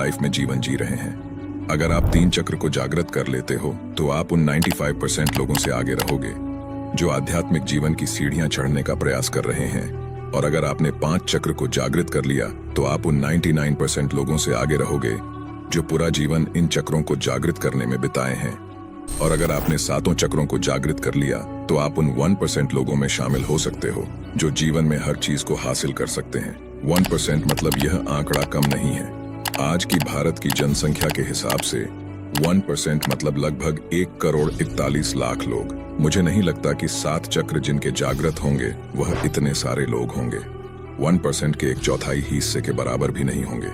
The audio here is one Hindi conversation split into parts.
लाइफ में जीवन जी रहे हैं। अगर आप 3 चक्र को जागृत कर लेते हो तो आप उन 95% लोगों से आगे रहोगे जो आध्यात्मिक जीवन की सीढ़ियां चढ़ने का प्रयास कर रहे हैं। और अगर आपने 5 चक्र को जागृत कर लिया तो आप उन 99% लोगों से आगे रहोगे जो पूरा जीवन इन चक्रों को जागृत करने में बिताए हैं। और अगर आपने 7 चक्रों को जागृत कर लिया तो आप उन 1% लोगों में शामिल हो सकते हो जो जीवन में हर चीज को हासिल कर सकते हैं। 1% मतलब यह आंकड़ा कम नहीं है। आज की भारत की जनसंख्या के हिसाब से 1% मतलब लगभग 1,41,00,000 लोग। मुझे नहीं लगता कि 7 चक्र जिनके जागृत होंगे वह इतने सारे लोग होंगे। 1% के 1/4 हिस्से के बराबर भी नहीं होंगे।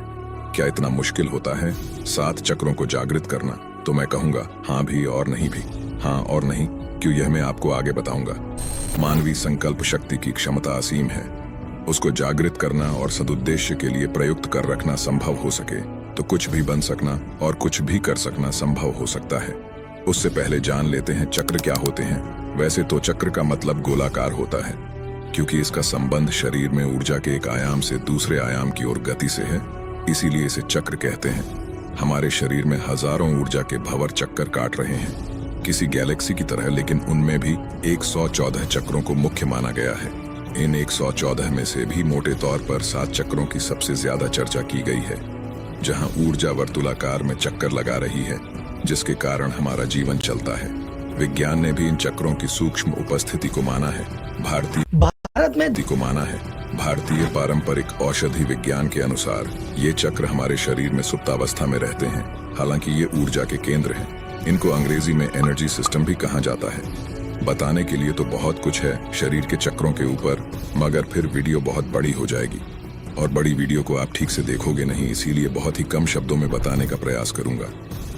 क्या इतना मुश्किल होता है 7 चक्रों को जागृत करना? तो मैं कहूंगा हाँ भी और नहीं भी। हाँ और नहीं क्यों, यह मैं आपको आगे बताऊंगा। मानवीय संकल्प शक्ति की क्षमता असीम है। उसको जागृत करना और सदुद्देश्य के लिए प्रयुक्त कर रखना संभव हो सके तो कुछ भी बन सकना और कुछ भी कर सकना संभव हो सकता है। उससे पहले जान लेते हैं चक्र क्या होते हैं। वैसे तो चक्र का मतलब गोलाकार होता है क्योंकि इसका संबंध शरीर में ऊर्जा के एक आयाम से दूसरे आयाम की ओर गति से है, इसीलिए इसे चक्र कहते हैं। हमारे शरीर में हजारों ऊर्जा के भंवर चक्कर काट रहे हैं किसी गैलेक्सी की तरह, लेकिन उनमें भी 114 चक्रों को मुख्य माना गया है। इन 114 में से भी मोटे तौर पर 7 चक्रों की सबसे ज्यादा चर्चा की गई है, जहां ऊर्जा वर्तुलाकार में चक्कर लगा रही है जिसके कारण हमारा जीवन चलता है। विज्ञान ने भी इन चक्रों की सूक्ष्म उपस्थिति को माना है। भारतीय पारंपरिक औषधि विज्ञान के अनुसार ये चक्र हमारे शरीर में सुप्तावस्था में रहते हैं। हालांकि ये ऊर्जा के केंद्र हैं। इनको अंग्रेजी में एनर्जी सिस्टम भी कहा जाता है। बताने के लिए तो बहुत कुछ है शरीर के चक्रों के ऊपर, मगर फिर वीडियो बहुत बड़ी हो जाएगी और बड़ी वीडियो को आप ठीक से देखोगे नहीं, इसीलिए बहुत ही कम शब्दों में बताने का प्रयास करूंगा।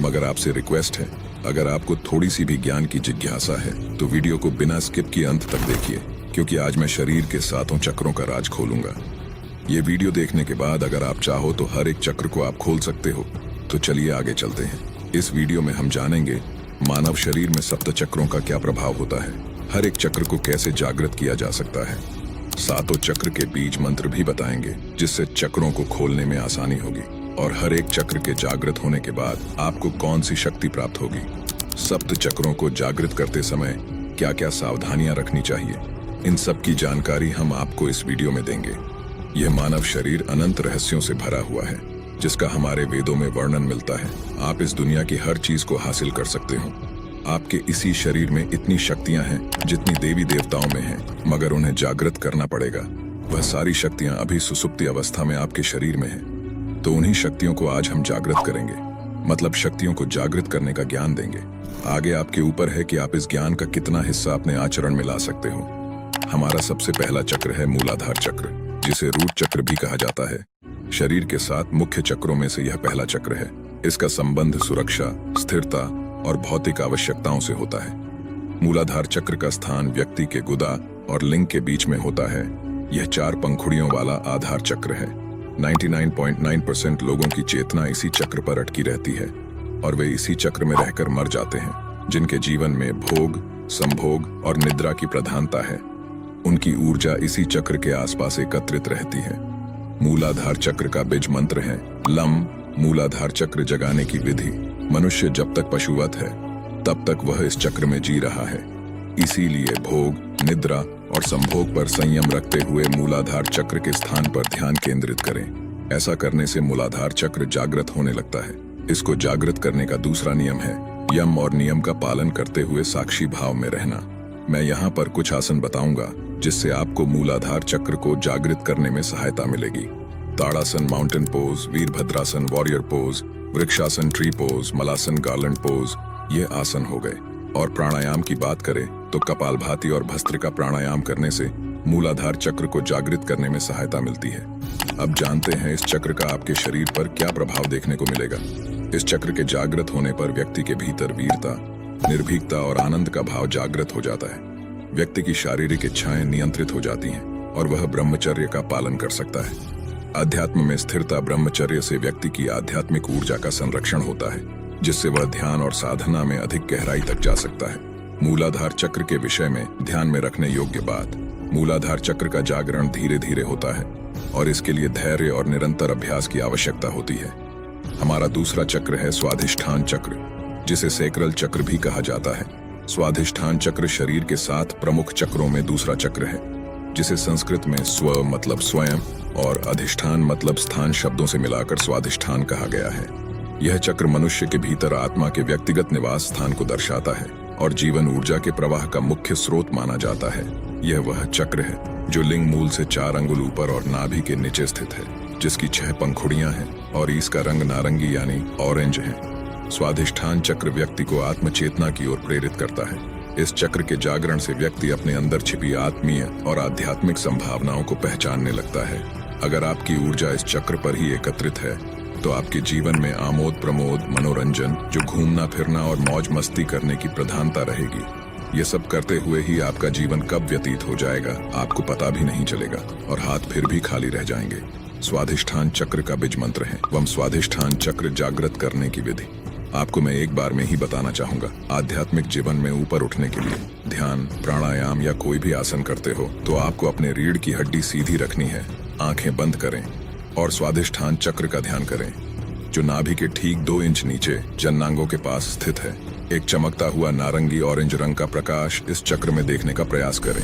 मगर आपसे रिक्वेस्ट है, अगर आपको थोड़ी सी भी ज्ञान की जिज्ञासा है तो वीडियो को बिना स्किप किए अंत तक देखिए, क्योंकि आज मैं शरीर के 7 चक्रों का राज खोलूंगा। ये वीडियो देखने के बाद अगर आप चाहो तो हर एक चक्र को आप खोल सकते हो। तो चलिए आगे चलते हैं। इस वीडियो में हम जानेंगे मानव शरीर में 7 चक्रों का क्या प्रभाव होता है, हर एक चक्र को कैसे जागृत किया जा सकता है, 7 चक्र के बीज मंत्र भी बताएंगे जिससे चक्रों को खोलने में आसानी होगी, और हर एक चक्र के जागृत होने के बाद आपको कौन सी शक्ति प्राप्त होगी। 7 चक्रों को जागृत करते समय क्या क्या सावधानियां रखनी चाहिए, इन सब की जानकारी हम आपको इस वीडियो में देंगे। यह मानव शरीर अनंत रहस्यों से भरा हुआ है जिसका हमारे वेदों में वर्णन मिलता है। आप इस दुनिया की हर चीज को हासिल कर सकते हो। आपके इसी शरीर में इतनी शक्तियां हैं जितनी देवी देवताओं में हैं, मगर उन्हें जागृत करना पड़ेगा। वह सारी शक्तियां अभी सुसुप्ति अवस्था में आपके शरीर में हैं। तो उन्हीं शक्तियों को आज हम जागृत करेंगे, मतलब शक्तियों को जागृत करने का ज्ञान देंगे। आगे आपके ऊपर है कि आप इस ज्ञान का कितना हिस्सा अपने आचरण में ला सकते हो। हमारा सबसे पहला चक्र है मूलाधार चक्र, जिसे रूट चक्र भी कहा जाता है। शरीर के 7 मुख्य चक्रों में से यह पहला चक्र है। इसका संबंध सुरक्षा, स्थिरता और भौतिक आवश्यकताओं से होता है। मूलाधार चक्र का स्थान व्यक्ति के गुदा और लिंग के बीच में होता है। यह 4 पंखुड़ियों वाला आधार चक्र है। 99.9% लोगों की चेतना इसी चक्र पर अटकी रहती है और वे इसी चक्र में रहकर मर जाते हैं। जिनके जीवन में भोग, संभोग और निद्रा की प्रधानता है, उनकी ऊर्जा इसी चक्र के आसपास एकत्रित रहती है। मूलाधार चक्र का बीज मंत्र है लम। मूलाधार चक्र जगाने की विधि। मनुष्य जब तक पशुवत है तब तक वह इस चक्र में जी रहा है, इसीलिए भोग, निद्रा और संभोग पर संयम रखते हुए मूलाधार चक्र के स्थान पर ध्यान केंद्रित करें। ऐसा करने से मूलाधार चक्र जागृत होने लगता है। इसको जागृत करने का दूसरा नियम है यम और नियम का पालन करते हुए साक्षी भाव में रहना। मैं यहाँ पर कुछ आसन बताऊंगा जिससे आपको मूलाधार चक्र को जागृत करने में सहायता मिलेगी। Tadasana mountain pose, Virabhadrasana warrior pose, Vrikshasana tree pose, Malasana garland pose, ये आसन हो गए। और प्राणायाम की बात करें तो कपालभाति और भस्त्रिका प्राणायाम करने से मूलाधार चक्र को जागृत करने में सहायता मिलती है। अब जानते हैं इस चक्र का आपके शरीर पर क्या प्रभाव देखने को मिलेगा। इस चक्र के जागृत होने पर व्यक्ति के भीतर वीरता, निर्भीकता और आनंद का भाव जागृत हो जाता है। व्यक्ति की शारीरिक इच्छाएं नियंत्रित हो जाती हैं और वह ब्रह्मचर्य का पालन कर सकता है। अध्यात्म में स्थिरता, ब्रह्मचर्य से व्यक्ति की आध्यात्मिक ऊर्जा का संरक्षण होता है, जिससे वह ध्यान और साधना में अधिक गहराई तक जा सकता है। मूलाधार चक्र के विषय में ध्यान में रखने योग्य बात, मूलाधार चक्र का जागरण धीरे धीरे होता है और इसके लिए धैर्य और निरंतर अभ्यास की आवश्यकता होती है। हमारा दूसरा चक्र है स्वाधिष्ठान चक्र, जिसे सैक्रल चक्र भी कहा जाता है। स्वाधिष्ठान चक्र शरीर के 7 प्रमुख चक्रों में दूसरा चक्र है, जिसे संस्कृत में स्व मतलब स्वयं और अधिष्ठान मतलब स्थान शब्दों से मिलाकर स्वाधिष्ठान कहा गया है। यह चक्र मनुष्य के भीतर आत्मा के व्यक्तिगत निवास स्थान को दर्शाता है और जीवन ऊर्जा के प्रवाह का मुख्य स्रोत माना जाता है। यह वह चक्र है जो लिंग मूल से 4 अंगुल ऊपर और नाभि के नीचे स्थित है, जिसकी 6 पंखुड़ियां हैं और इसका रंग नारंगी यानी ऑरेंज है। स्वाधिष्ठान चक्र व्यक्ति को आत्मचेतना की ओर प्रेरित करता है। इस चक्र के जागरण से व्यक्ति अपने अंदर छिपी आत्मीय और आध्यात्मिक संभावनाओं को पहचानने लगता है। अगर आपकी ऊर्जा इस चक्र पर ही एकत्रित है तो आपके जीवन में आमोद प्रमोद, मनोरंजन, जो घूमना फिरना और मौज मस्ती करने की प्रधानता रहेगी। ये सब करते हुए ही आपका जीवन कब व्यतीत हो जाएगा आपको पता भी नहीं चलेगा और हाथ फिर भी खाली रह जाएंगे। स्वाधिष्ठान चक्र का बीज मंत्र है वम स्वाधिष्ठान चक्र जागृत करने की विधि। आपको मैं एक बार में ही बताना चाहूंगा। आध्यात्मिक जीवन में ऊपर उठने के लिए ध्यान, प्राणायाम या कोई भी आसन करते हो तो आपको अपने रीढ़ की हड्डी सीधी रखनी है, आंखें बंद करें और स्वाधिष्ठान चक्र का ध्यान करें, जो नाभि के ठीक 2 इंच नीचे जननांगों के पास स्थित है। एक चमकता हुआ नारंगी ऑरेंज रंग का प्रकाश इस चक्र में देखने का प्रयास करें।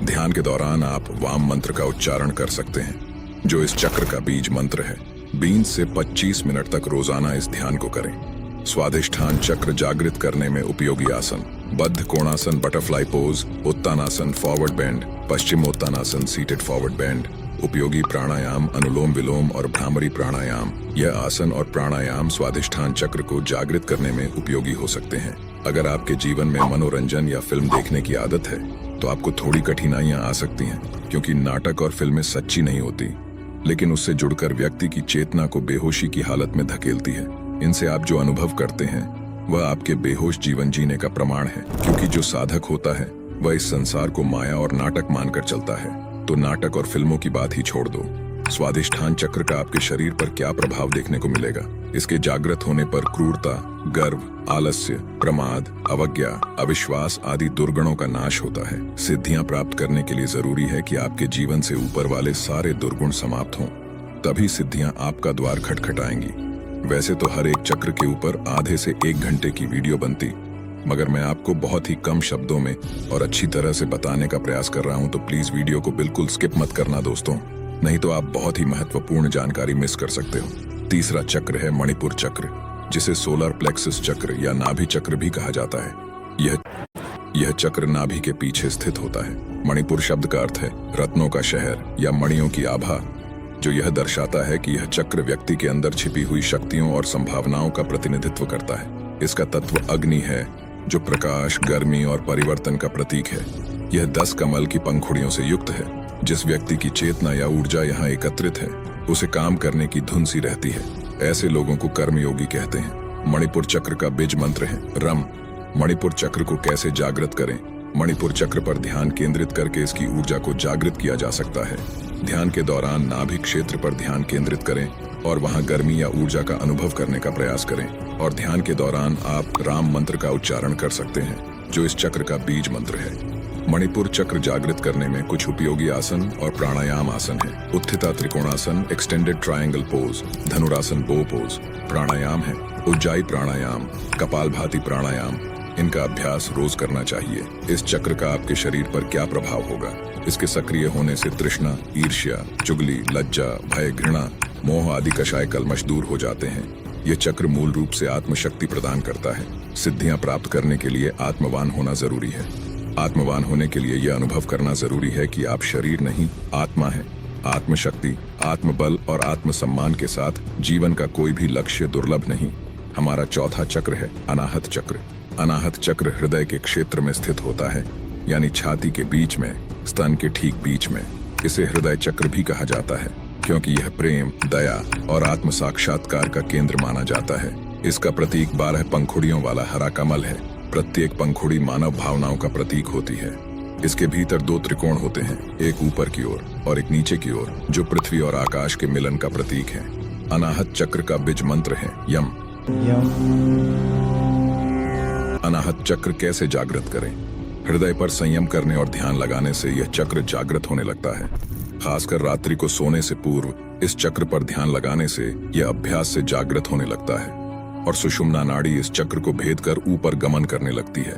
ध्यान के दौरान आप वाम मंत्र का उच्चारण कर सकते हैं, जो इस चक्र का बीज मंत्र है। 20 से 25 मिनट तक रोजाना इस ध्यान को करें। स्वाधिष्ठान चक्र जागृत करने में उपयोगी आसन: बद्ध कोणासन butterfly pose, Uttanasana forward bend, Paschimottanasana seated forward bend. उपयोगी प्राणायाम अनुलोम विलोम और भ्रामरी प्राणायाम। यह आसन और प्राणायाम स्वाधिष्ठान चक्र को जागृत करने में उपयोगी हो सकते हैं। अगर आपके जीवन में मनोरंजन या फिल्म देखने की आदत है तो आपको थोड़ी कठिनाइयां आ सकती हैं, क्योंकि नाटक और फिल्में सच्ची नहीं होती, लेकिन उससे जुड़कर व्यक्ति की चेतना को बेहोशी की हालत में धकेलती है। इनसे आप जो अनुभव करते हैं वह आपके बेहोश जीवन जीने का प्रमाण है, क्योंकि जो साधक होता है वह इस संसार को माया और नाटक मानकर चलता है। तो नाटक और फिल्मों की बात ही छोड़ दो। स्वाधिष्ठान चक्र का आपके शरीर पर क्या प्रभाव देखने को मिलेगा? इसके जागृत होने पर क्रूरता, गर्व, आलस्य, प्रमाद, अवज्ञा, अविश्वास आदि दुर्गुणों का नाश होता है। सिद्धियां प्राप्त करने के लिए जरूरी है कि आपके जीवन से ऊपर वाले सारे दुर्गुण समाप्त हों, तभी सिद्धियां आपका द्वार खटखटाएंगी। वैसे तो हर एक चक्र के ऊपर आधे से 1 घंटे की वीडियो बनती, मगर मैं आपको बहुत ही कम शब्दों में और अच्छी तरह से बताने का प्रयास कर रहा हूं, तो प्लीज वीडियो को बिल्कुल स्किप मत करना दोस्तों, नहीं तो आप बहुत ही महत्वपूर्ण जानकारी मिस कर सकते हो। तीसरा चक्र है मणिपुर चक्र, जिसे सोलर प्लेक्सस चक्र या नाभि चक्र भी कहा जाता है। यह चक्र नाभि के पीछे स्थित होता है। मणिपुर शब्द का अर्थ है रत्नों का शहर या मणियों की आभा, जो यह दर्शाता है कि यह चक्र व्यक्ति के अंदर छिपी हुई शक्तियों और संभावनाओं का प्रतिनिधित्व करता है। इसका तत्व अग्नि है, जो प्रकाश, गर्मी और परिवर्तन का प्रतीक है। यह 10 कमल की पंखुड़ियों से युक्त है। जिस व्यक्ति की चेतना या ऊर्जा यहाँ एकत्रित है उसे काम करने की धुन सी रहती है। ऐसे लोगों को कर्मयोगी कहते हैं। मणिपुर चक्र का बीज मंत्र है रम। मणिपुर चक्र को कैसे जागृत करें? मणिपुर चक्र पर ध्यान केंद्रित करके इसकी ऊर्जा को जागृत किया जा सकता है। ध्यान के दौरान नाभि क्षेत्र पर ध्यान केंद्रित करें और वहां गर्मी या ऊर्जा का अनुभव करने का प्रयास करें। और ध्यान के दौरान आप राम मंत्र का उच्चारण कर सकते हैं, जो इस चक्र का बीज मंत्र है। मणिपुर चक्र जागृत करने में कुछ उपयोगी आसन और प्राणायाम आसन है। उत्थिता त्रिकोणासन, एक्सटेंडेड ट्रायंगल पोज, धनुरासन बो पोज। प्राणायाम है उज्जाई प्राणायाम, कपालभाति प्राणायाम। इनका अभ्यास रोज करना चाहिए। इस चक्र का आपके शरीर पर क्या प्रभाव होगा? इसके सक्रिय होने से तृष्णा, ईर्ष्या, चुगली, लज्जा, भय, घृणा, मोह आदि कषाय कल्मश दूर हो जाते हैं। यह चक्र मूल रूप से आत्मशक्ति प्रदान करता है। सिद्धियां प्राप्त करने के लिए आत्मवान होना जरूरी है। आत्मवान होने के लिए यह अनुभव करना जरूरी है कि आप शरीर नहीं, आत्मा है। आत्मशक्ति, आत्मबल और आत्मसम्मान के साथ जीवन का कोई भी लक्ष्य दुर्लभ नहीं। हमारा चौथा चक्र है अनाहत चक्र। अनाहत चक्र हृदय के क्षेत्र में स्थित होता है, यानी छाती के बीच में, स्तन के ठीक बीच में। इसे हृदय चक्र भी कहा जाता है, क्योंकि यह प्रेम, दया और आत्म साक्षात्कार का केंद्र माना जाता है। इसका प्रतीक 12 पंखुड़ियों वाला हरा कमल है। प्रत्येक पंखुड़ी मानव भावनाओं का प्रतीक होती है। इसके भीतर 2 त्रिकोण होते हैं, एक ऊपर की ओर और एक नीचे की ओर, जो पृथ्वी और आकाश के मिलन का प्रतीक है। अनाहत चक्र का बीज मंत्र है यम। अनाहत चक्र कैसे जागृत करें? हृदय पर संयम करने और ध्यान लगाने से यह चक्र जागृत होने लगता है। खासकर रात्रि को सोने से पूर्व इस चक्र पर ध्यान लगाने से यह अभ्यास से जागृत होने लगता है और सुषुम्ना नाड़ी इस चक्र को भेद कर ऊपर गमन करने लगती है।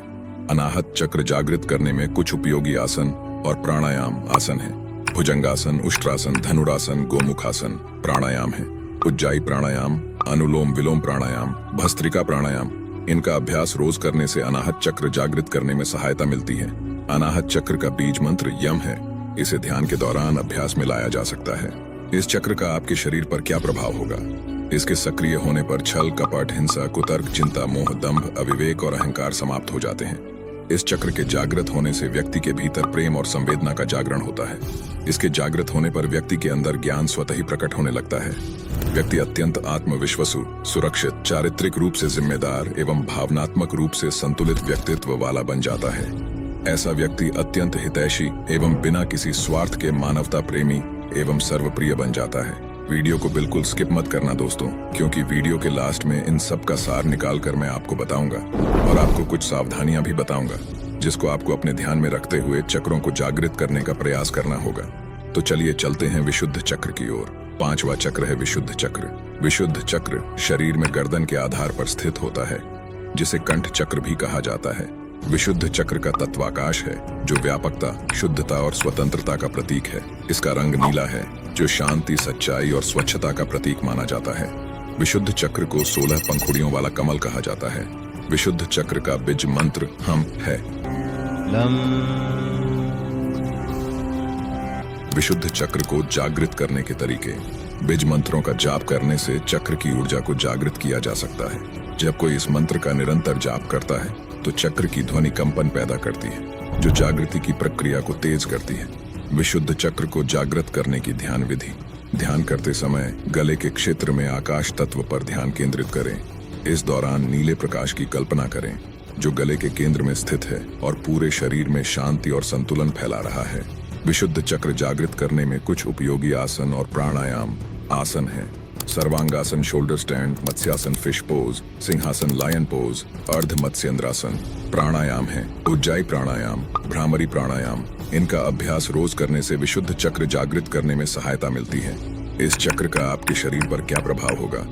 अनाहत चक्र जागृत करने में कुछ उपयोगी आसन और प्राणायाम आसन है। भुजंगासन, उष्ट्रासन, धनुरासन, गोमुखासन प्राणायाम है। उज्जाई प्राणायाम, अनुलोम विलोम प्राणायाम, भस्त्रिका प्राणायाम, इनका अभ्यास रोज करने से अनाहत चक्र जागृत करने में सहायता मिलती है। अनाहत चक्र का बीज मंत्र यम है। इसे ध्यान के दौरान अभ्यास में लाया जा सकता है। इस चक्र का आपके शरीर पर क्या प्रभाव होगा? इसके सक्रिय होने पर छल, कपट, हिंसा, कुतर्क, चिंता, मोह, दंभ, अविवेक और अहंकार समाप्त हो जाते हैं। इस चक्र के जागृत होने से व्यक्ति के भीतर प्रेम और संवेदना का जागरण होता है। इसके जागृत होने पर व्यक्ति के अंदर ज्ञान स्वतः ही प्रकट होने लगता है। व्यक्ति अत्यंत आत्मविश्वासु, सुरक्षित, चारित्रिक रूप से जिम्मेदार एवं भावनात्मक रूप से संतुलित व्यक्तित्व वाला बन जाता है। ऐसा व्यक्ति अत्यंत हितैषी एवं बिना किसी स्वार्थ के मानवता प्रेमी एवं सर्वप्रिय बन जाता है। वीडियो को बिल्कुल स्किप मत करना दोस्तों, क्योंकि वीडियो के लास्ट में इन सब का सार निकाल कर मैं आपको बताऊंगा और आपको कुछ सावधानियां भी बताऊंगा, जिसको आपको अपने ध्यान में रखते हुए चक्रों को जागृत करने का प्रयास करना होगा। तो चलिए चलते हैं विशुद्ध चक्र की ओर। 5वां चक्र है विशुद्ध चक्र। विशुद्ध चक्र शरीर में गर्दन के आधार पर स्थित होता है, जिसे कंठ चक्र भी कहा जाता है। विशुद्ध चक्र का तत्व आकाश है, जो व्यापकता, शुद्धता और स्वतंत्रता का प्रतीक है। इसका रंग नीला है, जो शांति, सच्चाई और स्वच्छता का प्रतीक माना जाता है। विशुद्ध चक्र को 16 पंखुड़ियों वाला कमल कहा जाता है। विशुद्ध चक्र का बीज मंत्र हम है। विशुद्ध चक्र को जागृत करने के तरीके। बीज मंत्रों का जाप करने से चक्र की ऊर्जा को जागृत किया जा सकता है। जब कोई इस मंत्र का निरंतर जाप करता है तो चक्र की ध्वनि कंपन पैदा करती है, जो जागृति की प्रक्रिया को तेज करती है। विशुद्ध चक्र को जागृत करने की ध्यान विधि। ध्यान करते समय गले के क्षेत्र में आकाश तत्व पर ध्यान केंद्रित करें। इस दौरान नीले प्रकाश की कल्पना करें, जो गले के केंद्र में स्थित है और पूरे शरीर में शांति और संतुलन फैला रहा है। विशुद्ध चक्र जागृत करने में कुछ उपयोगी आसन और प्राणायाम आसन है। Sarvangasana, shoulder stand, matsyasana, fish pose, सिंहासन, लायन पोज, अर्ध मत्स्येंद्रासन प्राणायाम है। उज्जाई प्राणायाम, भ्रामरी प्राणायाम, इनका अभ्यास रोज करने से विशुद्ध चक्र जागृत करने में सहायता मिलती है। इस चक्र का आपके शरीर पर क्या प्रभाव होगा?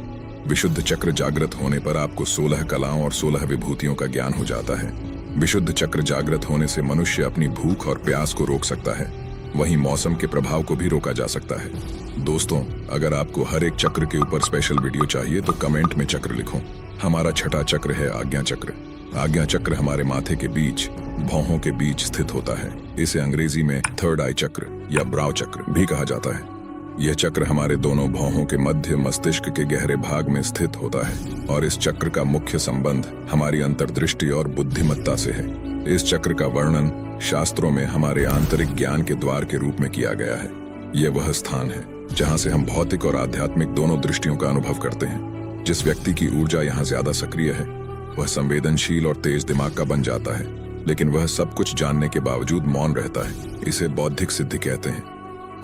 विशुद्ध चक्र जागृत होने पर आपको 16 कलाओं और 16 विभूतियों का ज्ञान हो जाता है। विशुद्ध चक्र जागृत होने से मनुष्य अपनी भूख और प्यास को रोक सकता है, वहीं मौसम के प्रभाव को भी रोका जा सकता है। दोस्तों, अगर आपको हर एक चक्र के ऊपर स्पेशल वीडियो चाहिए तो कमेंट में चक्र लिखो। हमारा छठा चक्र है आज्ञा चक्र। आज्ञा चक्र हमारे माथे के बीच, भौहों के बीच स्थित होता है। इसे अंग्रेजी में थर्ड आई चक्र या ब्राउ चक्र भी कहा जाता है। यह चक्र हमारे दोनों भौहों के मध्य मस्तिष्क के गहरे भाग में स्थित होता है और इस चक्र का मुख्य संबंध हमारी अंतर्दृष्टि और बुद्धिमत्ता से है। इस चक्र का वर्णन शास्त्रों में हमारे आंतरिक ज्ञान के द्वार के रूप में किया गया है। यह वह स्थान है जहां से हम भौतिक और आध्यात्मिक दोनों दृष्टियों का अनुभव करते हैं। जिस व्यक्ति की ऊर्जा यहाँ ज्यादा सक्रिय है, वह संवेदनशील और तेज दिमाग का बन जाता है, लेकिन वह सब कुछ जानने के बावजूद मौन रहता है। इसे बौद्धिक सिद्धि कहते हैं।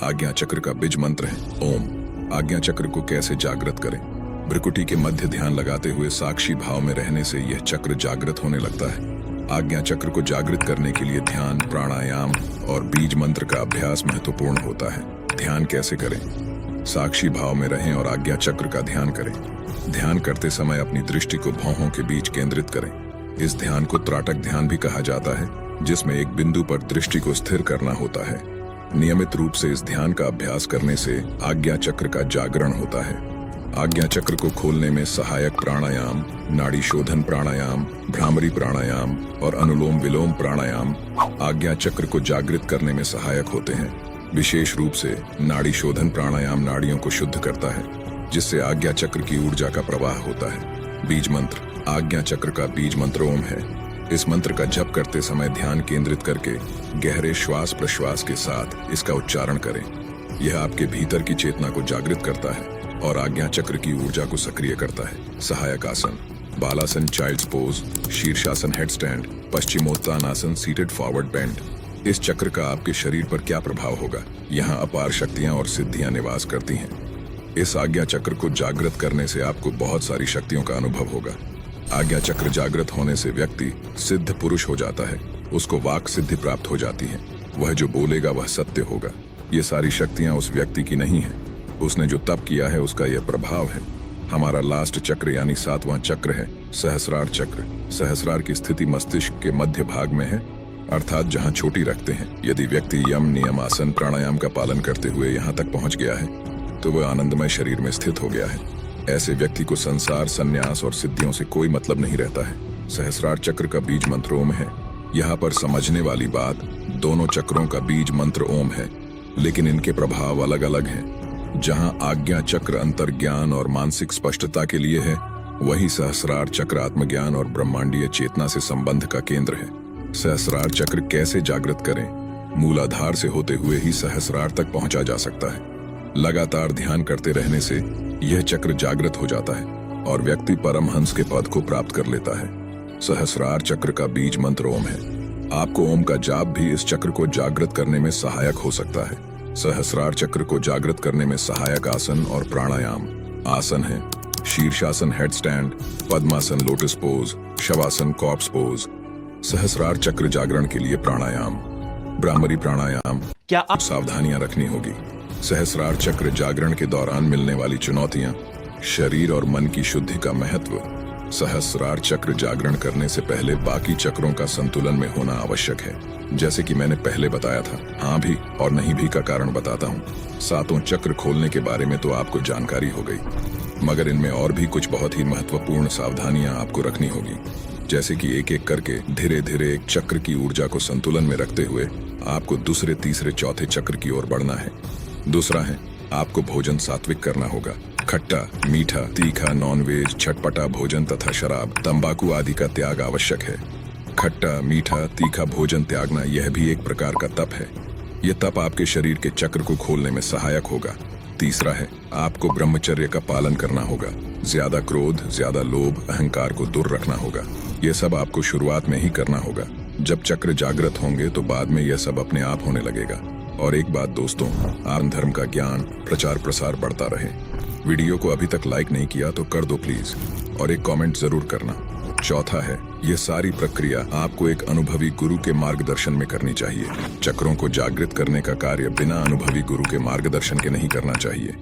आज्ञा चक्र का बीज मंत्र है ओम। आज्ञा चक्र को कैसे जागृत करें? भ्रुकुटी के मध्य ध्यान लगाते हुए साक्षी भाव में रहने से यह चक्र जागृत होने लगता है। आज्ञा चक्र को जागृत करने के लिए ध्यान, प्राणायाम और बीज मंत्र का अभ्यास महत्वपूर्ण होता है। ध्यान कैसे करें? साक्षी भाव में रहें और आज्ञा चक्र का ध्यान करें। ध्यान करते समय अपनी दृष्टि को भौहों के बीच केंद्रित करें। इस ध्यान को त्राटक ध्यान भी कहा जाता है, जिसमें एक बिंदु पर दृष्टि को स्थिर करना होता है। नियमित रूप से इस ध्यान का अभ्यास करने से आज्ञा चक्र का जागरण होता है। आज्ञा चक्र को खोलने में सहायक प्राणायाम, नाड़ी शोधन प्राणायाम, भ्रामरी प्राणायाम और अनुलोम विलोम प्राणायाम आज्ञा चक्र को जागृत करने में सहायक होते हैं। विशेष रूप से नाड़ी शोधन प्राणायाम नाड़ियों को शुद्ध करता है, जिससे आज्ञा चक्र की ऊर्जा का प्रवाह होता है। बीज मंत्र। आज्ञा चक्र का बीज मंत्र ओम है। इस मंत्र का जप करते समय ध्यान केंद्रित करके गहरे श्वास प्रश्वास के साथ इसका उच्चारण करें। यह आपके भीतर की चेतना को जागृत करता है और आज्ञा चक्र की ऊर्जा को सक्रिय करता है। सहायक आसन, बालासन चाइल्ड्स पोज, शीर्षासन head stand, Paschimottanasana seated forward bend. इस चक्र का आपके शरीर पर क्या प्रभाव होगा? यहाँ अपार शक्तियाँ और सिद्धियाँ निवास करती हैं। इस आज्ञा चक्र को जागृत करने से आपको बहुत सारी शक्तियों का अनुभव होगा। आज्ञा चक्र जागृत होने से व्यक्ति सिद्ध पुरुष हो जाता है। उसको वाक सिद्धि प्राप्त हो जाती है। वह जो बोलेगा वह सत्य होगा। ये सारी शक्तियां उस व्यक्ति की नहीं है, उसने जो तप किया है उसका यह प्रभाव है। हमारा लास्ट चक्र यानी 7वां चक्र है सहस्रार चक्र। सहस्रार की स्थिति मस्तिष्क के मध्य भाग में है, अर्थात जहां चोटी रखते हैं। यदि व्यक्ति यम, नियम, आसन, प्राणायाम का पालन करते हुए यहाँ तक पहुंच गया है तो वह आनंदमय शरीर में स्थित हो गया है। ऐसे व्यक्ति को संसार, संन्यास और सिद्धियों से कोई मतलब नहीं रहता है। सहस्रार चक्र का बीज मंत्र ओम है। यहाँ पर समझने वाली बात, दोनों चक्रों का बीज मंत्र ओम है, लेकिन इनके प्रभाव अलग अलग हैं। जहाँ आज्ञा चक्र अंतर्ज्ञान और मानसिक स्पष्टता के लिए है, वही सहस्रार चक्र आत्मज्ञान और ब्रह्मांडीय चेतना से संबंध का केंद्र है। सहस्रार चक्र कैसे जागृत करें? मूलाधार से होते हुए ही सहस्रार तक पहुंचा जा सकता है। लगातार ध्यान करते रहने से यह चक्र जागृत हो जाता है और व्यक्ति परमहंस के पद को प्राप्त कर लेता है। सहस्रार चक्र का बीज मंत्र ओम है। आपको ओम का जाप भी इस चक्र को जागृत करने में सहायक हो सकता है। सहस्रार चक्र को जागृत करने में सहायक आसन और प्राणायाम आसन है: Shirshasana head stand, Padmasana lotus pose, Shavasana corpse pose. सहस्रार चक्र जागरण के लिए प्राणायाम, ब्राह्मरी प्राणायाम। क्या आप सावधानियां रखनी होगी। सहस्रार चक्र जागरण के दौरान मिलने वाली चुनौतियां, शरीर और मन की शुद्धि का महत्व। सहस्रार चक्र जागरण करने से पहले बाकी चक्रों का संतुलन में होना आवश्यक है, जैसे कि मैंने पहले बताया था। हाँ भी और नहीं भी का कारण बताता हूँ। 7 चक्र खोलने के बारे में तो आपको जानकारी हो गई, मगर इनमें और भी कुछ बहुत ही महत्वपूर्ण सावधानियां आपको रखनी होगी, जैसे कि एक एक करके धीरे धीरे एक चक्र की ऊर्जा को संतुलन में रखते हुए आपको दूसरे, तीसरे, चौथे चक्र की ओर बढ़ना है। दूसरा है, आपको भोजन सात्विक करना होगा। खट्टा, मीठा, तीखा, नॉनवेज, चटपटा भोजन तथा शराब, तंबाकू आदि का त्याग आवश्यक है। खट्टा, मीठा, तीखा भोजन त्यागना यह भी एक प्रकार का तप है। यह तप आपके शरीर के चक्र को खोलने में सहायक होगा। तीसरा है, आपको ब्रह्मचर्य का पालन करना होगा। ज्यादा क्रोध, ज्यादा लोभ, अहंकार को दूर रखना होगा। यह सब आपको शुरुआत में ही करना होगा। जब चक्र जागृत होंगे तो बाद में यह सब अपने आप होने लगेगा। और एक बात दोस्तों, आर्न धर्म का ज्ञान प्रचार प्रसार बढ़ता रहे। वीडियो को अभी तक लाइक नहीं किया तो कर दो प्लीज, और एक कमेंट जरूर करना। चौथा है, यह सारी प्रक्रिया आपको एक अनुभवी गुरु के मार्गदर्शन में करनी चाहिए। चक्रों को जागृत करने का कार्य बिना अनुभवी गुरु के मार्गदर्शन के नहीं करना चाहिए।